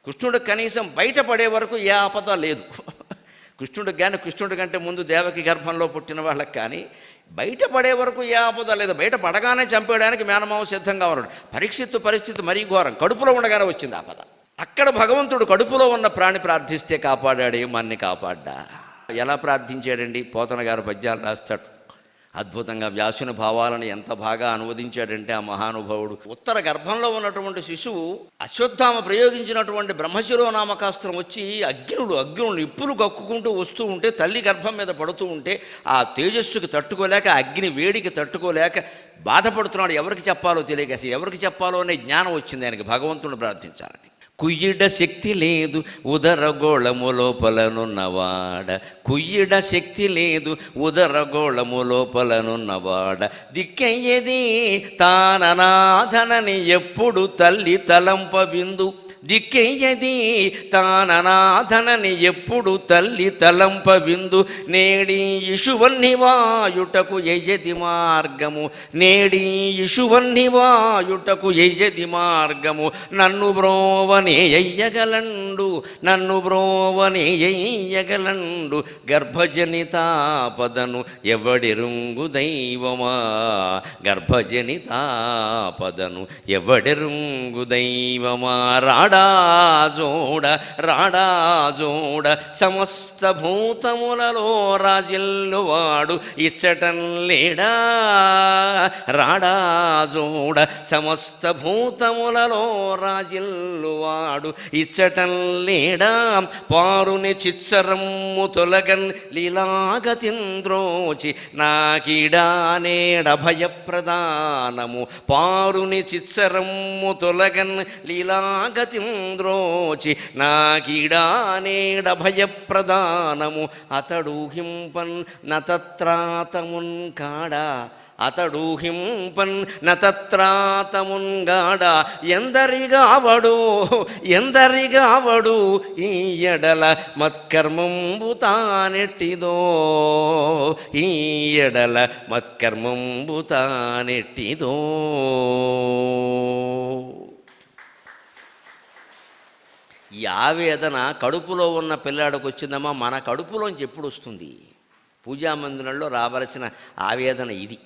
కృష్ణుడికి కనీసం బయటపడే వరకు ఏ ఆపద లేదు. కృష్ణుడికి కానీ కృష్ణుడి కంటే ముందు దేవకి గర్భంలో పుట్టిన వాళ్ళకి కానీ బయటపడే వరకు ఏ ఆపద లేదు. బయట పడగానే చంపేయడానికి మేనమావ సిద్ధంగా ఉన్నాడు. పరీక్షిత్తు పరిస్థితి మరీ ఘోరం, కడుపులో ఉండగానే వచ్చింది ఆపద. అక్కడ భగవంతుడు కడుపులో ఉన్న ప్రాణి ప్రార్థిస్తే కాపాడాడే మన్ని కాపాడ్డా. ఎలా ప్రార్థించాడండి? పోతన గారు పద్యాలు రాస్తాడు అద్భుతంగా. వ్యాసుని భావాలను ఎంత బాగా అనువదించాడంటే ఆ మహానుభావుడు. ఉత్తర గర్భంలో ఉన్నటువంటి శిశువు అశ్వత్థామ ప్రయోగించినటువంటి బ్రహ్మశిరోనామకాస్త్రం వచ్చి అగ్నులు నిప్పులు కక్కుకుంటూ వస్తూ ఉంటే, తల్లి గర్భం మీద పడుతూ ఉంటే ఆ తేజస్సుకి తట్టుకోలేక, అగ్ని వేడికి తట్టుకోలేక బాధపడుతున్నాడు. ఎవరికి చెప్పాలో తెలియక, అసలు ఎవరికి చెప్పాలో అనే జ్ఞానం వచ్చింది ఆయనకి భగవంతుని ప్రార్థించాలని. కుయ్యిడ శక్తి లేదు ఉదరగోళము లోపలనున్నవాడ, కుయ్యిడ శక్తి లేదు ఉదరగోళము లోపలనున్నవాడ, దిక్కయ్యది తాననాథనని ఎప్పుడు తల్లి తలంప విందు, దిక్కెయ్యది తాననాథనని ఎప్పుడు తల్లి తలంప విందు, నేడి ఇషువన్నివాయుటకు ఎయ్యది మార్గము, నేడి ఇషువన్నివాయుటకు ఎయ్యది మార్గము, నన్ను బ్రోవనే ఎయ్యగలండు, నన్ను బ్రోవనే ఎయ్యగలండు, గర్భజనితాపదను ఎవడెరుంగు దైవమా, గర్భజనితాపదను ఎవడెరుంగు దైవమా, రాడాజోడ సమస్త భూతములలో రాజిల్లువాడు ఇచ్చటం లేడా, రాడాజోడ సమస్త భూతములలో రాజిల్లువాడు ఇచ్చటం లేడా, పారుని చిత్సరమ్ము తొలగన్ లీలాగతింద్రోచి నాకిడా నేడ భయప్రదానము, పారుని చిత్సరమ్ము తొలగన్ లీలాగతింద్రోచి నాకిడానేడ భయప్రదానము, అతడూహింపన్ నతత్రాతమున్ కాడా, అతడూహింపన్ నతత్రాతమున్గాడ, ఎందరిగావడు ఈ ఎడల మత్కర్మంబు తానెట్టిదో, ఈ ఎడల మత్కర్మంబు తానెట్టిదో. ఈ ఆవేదన కడుపులో ఉన్న పిల్లాడికి వచ్చిందమ్మా, మన కడుపులోంచి ఎప్పుడు వస్తుంది? పూజామందిరంలో రావలసిన ఆవేదన ఇది.